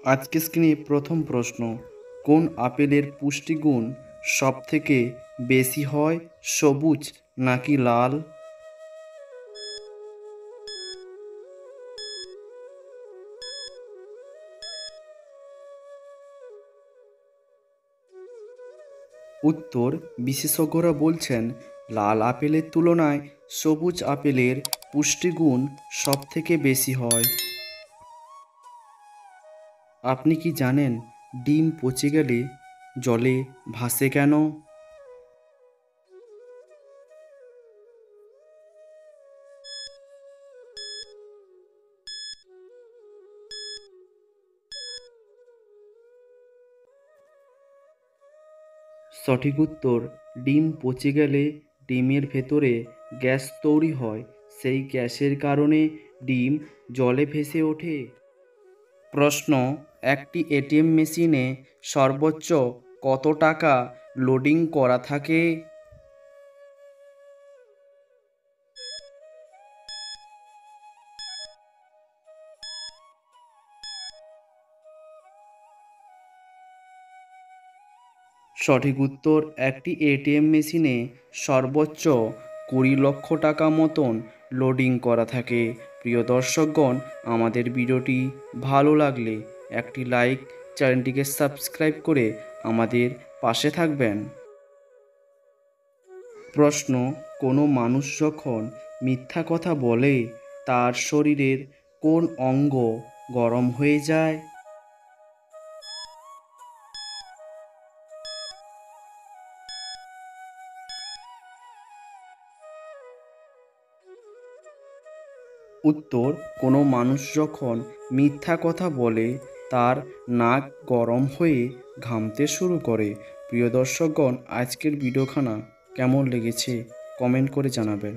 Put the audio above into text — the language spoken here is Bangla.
আজকে স্ক্রিনে প্রথম প্রশ্ন, কোন আপেলের পুষ্টিগুণ সবথেকে বেশি হয়, সবুজ নাকি লাল? উত্তর, বিশেষজ্ঞরা বলছেন লাল আপেলের তুলনায় সবুজ আপেলের পুষ্টিগুণ সবথেকে বেশি হয়। আপনি কি জানেন ডিম পচে গেলে জলে ভাসে কেন? সঠিক উত্তর, ডিম পচে গেলে ডিমের ভেতরে গ্যাস তৈরি হয়, সেই গ্যাসের কারণে ডিম জলে ভেসে ওঠে। প্রশ্ন, একটি এটিএম মেশিনে সর্বোচ্চ কত টাকা লোডিং করা থাকে? সঠিক উত্তর, একটি এটিএম মেশিনে সর্বোচ্চ 20 লক্ষ টাকা মতন লোডিং করা থাকে। প্রিয় দর্শকগণ, আমাদের ভিডিওটি ভালো লাগলে একটি লাইক, চ্যানেলটিকে সাবস্ক্রাইব করে আমাদের পাশে থাকবেন। প্রশ্ন, কোনো মানুষ যখন মিথ্যা কথা বলে তার শরীরের কোন অঙ্গ গরম হয়ে যায়? উত্তর, কোনো মানুষ যখন মিথ্যা কথা বলে তার নাক গরম হয়ে ঘামতে শুরু করে। প্রিয় দর্শকগণ, আজকের ভিডিওখানা কেমন লেগেছে কমেন্ট করে জানাবেন।